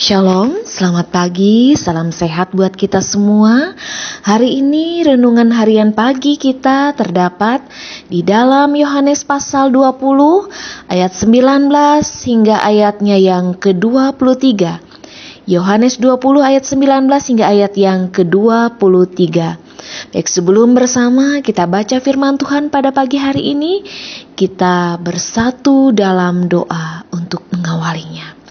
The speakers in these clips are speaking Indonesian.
Shalom, selamat pagi, salam sehat buat kita semua. Hari ini renungan harian pagi kita terdapat di dalam Yohanes pasal 20 ayat 19 hingga ayatnya yang ke-23. Yohanes 20 ayat 19 hingga ayat yang ke-23. Baik, sebelum bersama kita baca firman Tuhan pada pagi hari ini, kita bersatu dalam doa untuk mengawalinya.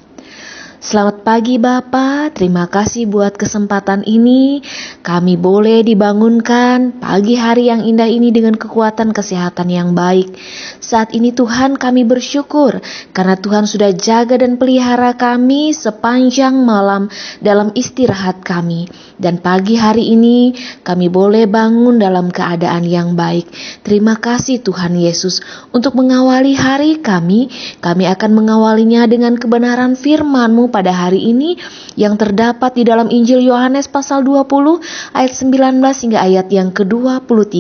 Selamat pagi Bapak, terima kasih buat kesempatan ini. Kami boleh dibangunkan pagi hari yang indah ini dengan kekuatan kesehatan yang baik. Saat ini Tuhan, kami bersyukur karena Tuhan sudah jaga dan pelihara kami sepanjang malam dalam istirahat kami. Dan pagi hari ini kami boleh bangun dalam keadaan yang baik. Terima kasih Tuhan Yesus untuk mengawali hari kami. Kami akan mengawalinya dengan kebenaran firman-Mu pada hari ini yang terdapat di dalam Injil Yohanes pasal 20 ayat 19 hingga ayat yang ke-23.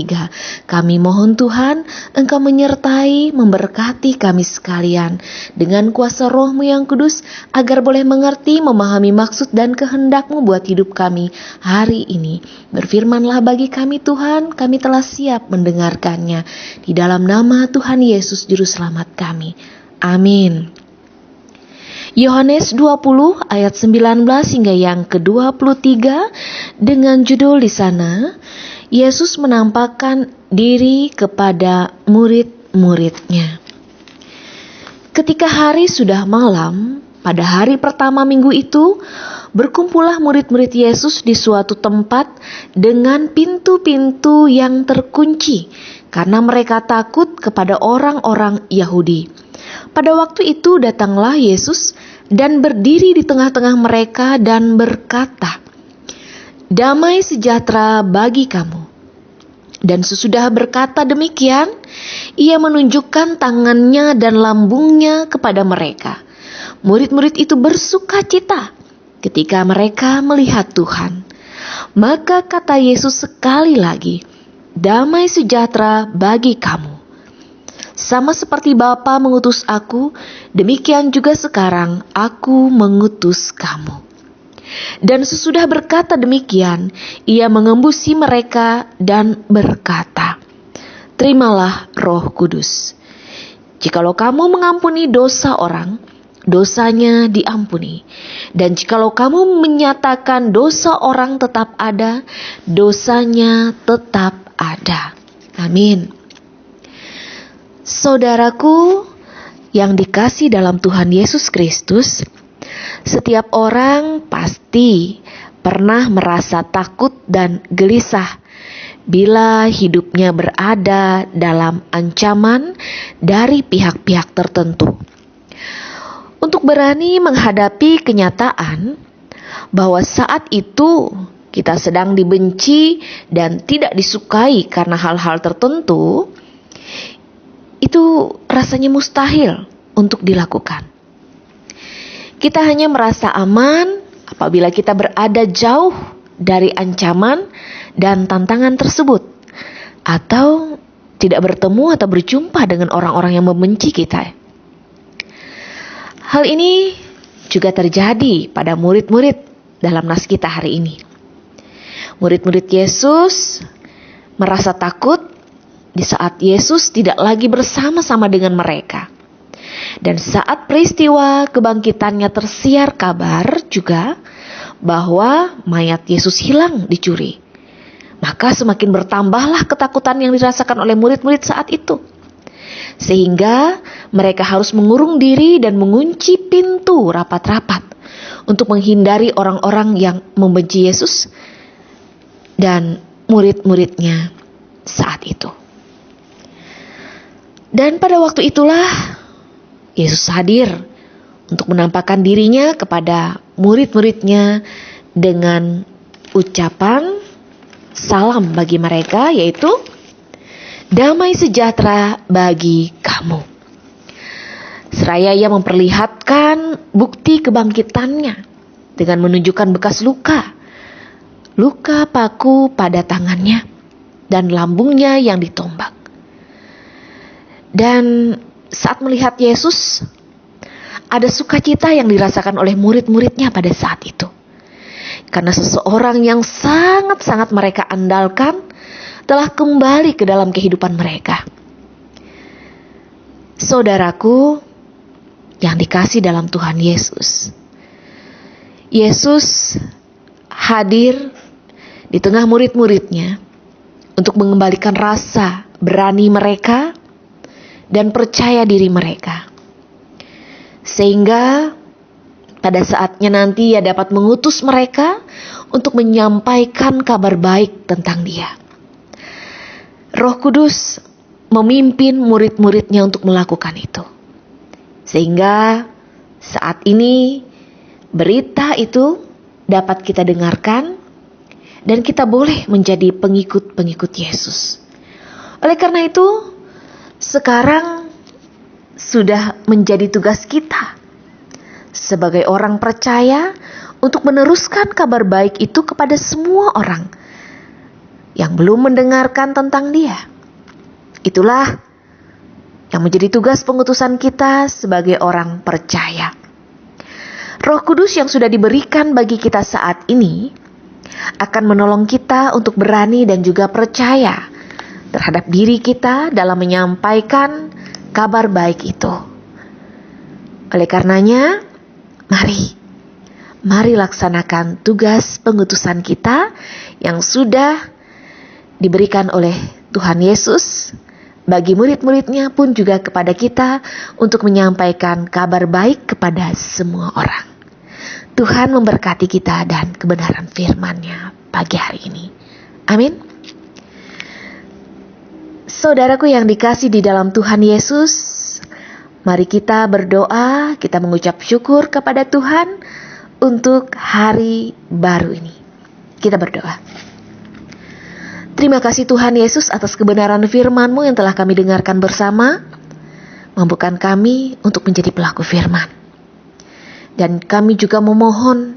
Kami mohon Tuhan, Engkau menyertai, memberkati kami sekalian dengan kuasa Roh-Mu yang kudus agar boleh mengerti, memahami maksud dan kehendak-Mu buat hidup kami hari ini. Berfirmanlah bagi kami Tuhan, kami telah siap mendengarkannya. Di dalam nama Tuhan Yesus Juru Selamat kami. Amin. Yohanes 20 ayat 19 hingga yang ke-23 dengan judul di sana, Yesus menampakkan diri kepada murid-muridnya. Ketika hari sudah malam, pada hari pertama minggu itu, berkumpullah murid-murid Yesus di suatu tempat dengan pintu-pintu yang terkunci, karena mereka takut kepada orang-orang Yahudi. Pada waktu itu datanglah Yesus dan berdiri di tengah-tengah mereka dan berkata, "Damai sejahtera bagi kamu." Dan sesudah berkata demikian, ia menunjukkan tangannya dan lambungnya kepada mereka. Murid-murid itu bersukacita ketika mereka melihat Tuhan. Maka kata Yesus sekali lagi, "Damai sejahtera bagi kamu. Sama seperti Bapa mengutus aku, demikian juga sekarang aku mengutus kamu." Dan sesudah berkata demikian, ia mengembusi mereka dan berkata, "Terimalah Roh Kudus. Jikalau kamu mengampuni dosa orang, dosanya diampuni. Dan jikalau kamu menyatakan dosa orang tetap ada, dosanya tetap ada." Amin. Saudaraku yang dikasih dalam Tuhan Yesus Kristus, setiap orang pasti pernah merasa takut dan gelisah bila hidupnya berada dalam ancaman dari pihak-pihak tertentu. Untuk berani menghadapi kenyataan bahwa saat itu kita sedang dibenci dan tidak disukai karena hal-hal tertentu, itu rasanya mustahil untuk dilakukan. Kita hanya merasa aman apabila kita berada jauh dari ancaman dan tantangan tersebut, atau tidak bertemu atau berjumpa dengan orang-orang yang membenci kita. Hal ini juga terjadi pada murid-murid dalam nas kita hari ini. Murid-murid Yesus merasa takut di saat Yesus tidak lagi bersama-sama dengan mereka. Dan saat peristiwa kebangkitannya tersiar kabar juga bahwa mayat Yesus hilang dicuri, maka semakin bertambahlah ketakutan yang dirasakan oleh murid-murid saat itu. Sehingga mereka harus mengurung diri dan mengunci pintu rapat-rapat untuk menghindari orang-orang yang membenci Yesus dan murid-muridnya saat itu. Dan pada waktu itulah Yesus hadir untuk menampakkan dirinya kepada murid-muridnya dengan ucapan salam bagi mereka, yaitu damai sejahtera bagi kamu. Seraya ia memperlihatkan bukti kebangkitannya dengan menunjukkan bekas luka paku pada tangannya dan lambungnya yang ditombak. Dan saat melihat Yesus, ada sukacita yang dirasakan oleh murid-muridnya pada saat itu. Karena seseorang yang sangat-sangat mereka andalkan telah kembali ke dalam kehidupan mereka. Saudaraku yang dikasih dalam Tuhan Yesus, Yesus hadir di tengah murid-muridnya untuk mengembalikan rasa berani mereka dan percaya diri mereka. Sehingga pada saatnya nanti Ia dapat mengutus mereka untuk menyampaikan kabar baik tentang Dia. Roh Kudus memimpin murid-muridnya untuk melakukan itu. Sehingga saat ini berita itu dapat kita dengarkan dan kita boleh menjadi pengikut-pengikut Yesus. Oleh karena itu, sekarang sudah menjadi tugas kita sebagai orang percaya untuk meneruskan kabar baik itu kepada semua orang yang belum mendengarkan tentang Dia. Itulah yang menjadi tugas pengutusan kita sebagai orang percaya. Roh Kudus yang sudah diberikan bagi kita saat ini akan menolong kita untuk berani dan juga percaya terhadap diri kita dalam menyampaikan kabar baik itu. Oleh karenanya, mari laksanakan tugas pengutusan kita yang sudah diberikan oleh Tuhan Yesus bagi murid-muridnya pun juga kepada kita untuk menyampaikan kabar baik kepada semua orang. Tuhan memberkati kita dan kebenaran firman-Nya pagi hari ini. Amin. Saudaraku yang dikasih di dalam Tuhan Yesus, mari kita berdoa, kita mengucap syukur kepada Tuhan untuk hari baru ini. Kita berdoa. Terima kasih Tuhan Yesus atas kebenaran firman-Mu yang telah kami dengarkan bersama. Mampukan kami untuk menjadi pelaku firman. Dan kami juga memohon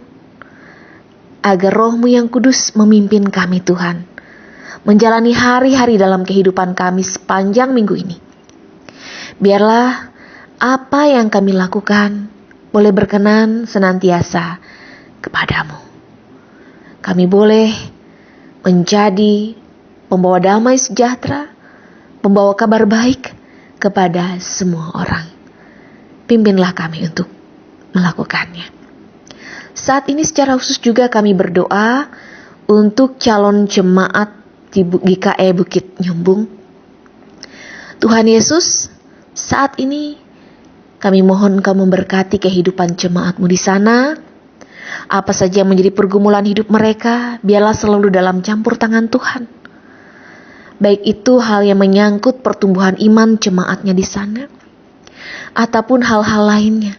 agar Roh-Mu yang kudus memimpin kami Tuhan. Menjalani hari-hari dalam kehidupan kami sepanjang minggu ini. Biarlah apa yang kami lakukan boleh berkenan senantiasa kepadamu. Kami boleh menjadi pembawa damai sejahtera, pembawa kabar baik kepada semua orang. Pimpinlah kami untuk melakukannya. Saat ini secara khusus juga kami berdoa untuk calon jemaat di GKE Bukit Nyumbung. Tuhan Yesus, saat ini kami mohon Engkau memberkati kehidupan jemaat-Mu di sana. Apa saja yang menjadi pergumulan hidup mereka, biarlah selalu dalam campur tangan Tuhan. Baik itu hal yang menyangkut pertumbuhan iman jemaatnya di sana, ataupun hal-hal lainnya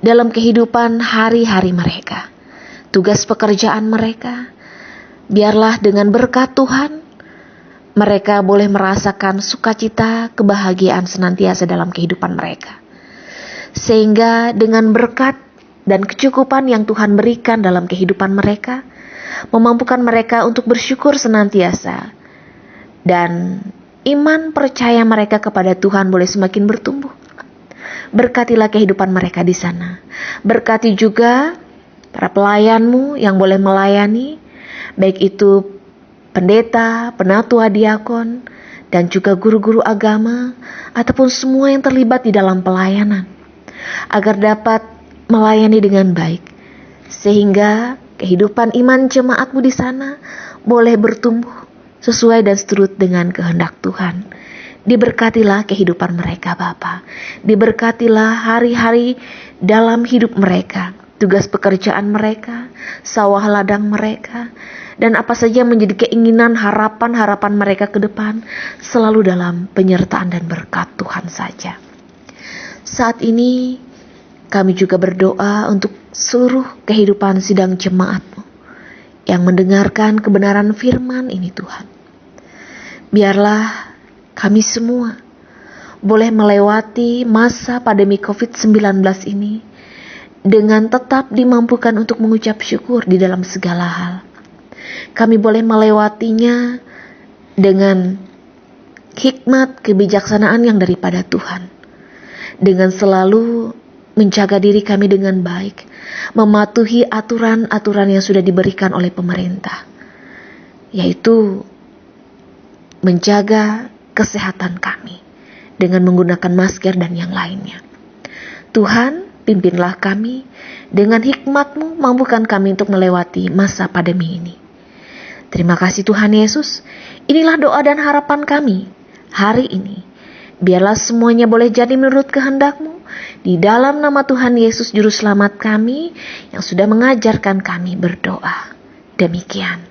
dalam kehidupan hari-hari mereka, tugas pekerjaan mereka. Biarlah dengan berkat Tuhan, mereka boleh merasakan sukacita, kebahagiaan senantiasa dalam kehidupan mereka. Sehingga dengan berkat dan kecukupan yang Tuhan berikan dalam kehidupan mereka, memampukan mereka untuk bersyukur senantiasa. Dan iman percaya mereka kepada Tuhan boleh semakin bertumbuh. Berkatilah kehidupan mereka di sana. Berkati juga para pelayan-Mu yang boleh melayani, baik itu pendeta, penatua diakon, dan juga guru-guru agama, ataupun semua yang terlibat di dalam pelayanan, agar dapat melayani dengan baik, sehingga kehidupan iman jemaat-Mu di sana boleh bertumbuh sesuai dan seturut dengan kehendak Tuhan. Diberkatilah kehidupan mereka Bapa. Diberkatilah hari-hari dalam hidup mereka, tugas pekerjaan mereka, sawah ladang mereka, dan apa saja menjadi keinginan harapan-harapan mereka ke depan, selalu dalam penyertaan dan berkat Tuhan saja. Saat ini kami juga berdoa untuk seluruh kehidupan sidang jemaat-Mu yang mendengarkan kebenaran firman ini Tuhan. Biarlah kami semua boleh melewati masa pandemi COVID-19 ini dengan tetap dimampukan untuk mengucap syukur di dalam segala hal. Kami boleh melewatinya dengan hikmat kebijaksanaan yang daripada Tuhan, dengan selalu menjaga diri kami dengan baik, mematuhi aturan-aturan yang sudah diberikan oleh pemerintah, yaitu menjaga kesehatan kami dengan menggunakan masker dan yang lainnya. Tuhan, pimpinlah kami dengan hikmat-Mu, mampukan kami untuk melewati masa pandemi ini. Terima kasih Tuhan Yesus. Inilah doa dan harapan kami hari ini. Biarlah semuanya boleh jadi menurut kehendak-Mu. Di dalam nama Tuhan Yesus Juru Selamat kami yang sudah mengajarkan kami berdoa. Demikian.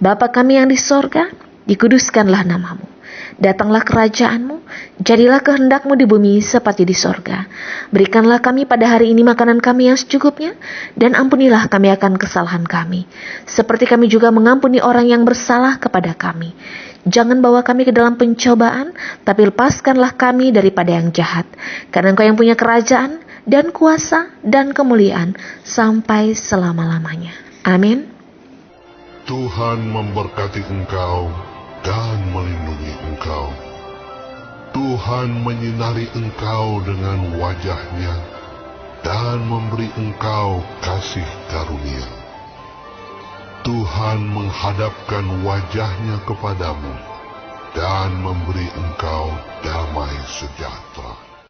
Bapa kami yang di sorga, dikuduskanlah nama-Mu. Datanglah kerajaan-Mu, jadilah kehendak-Mu di bumi seperti di sorga. Berikanlah kami pada hari ini makanan kami yang secukupnya, dan ampunilah kami akan kesalahan kami, seperti kami juga mengampuni orang yang bersalah kepada kami. Jangan bawa kami ke dalam pencobaan, tapi lepaskanlah kami daripada yang jahat. Karena Engkau yang punya kerajaan, dan kuasa, dan kemuliaan, sampai selama-lamanya. Amin. Tuhan memberkati engkau dan melindungi engkau. Tuhan menyinari engkau dengan wajah-Nya dan memberi engkau kasih karunia. Tuhan menghadapkan wajah-Nya kepadamu dan memberi engkau damai sejahtera.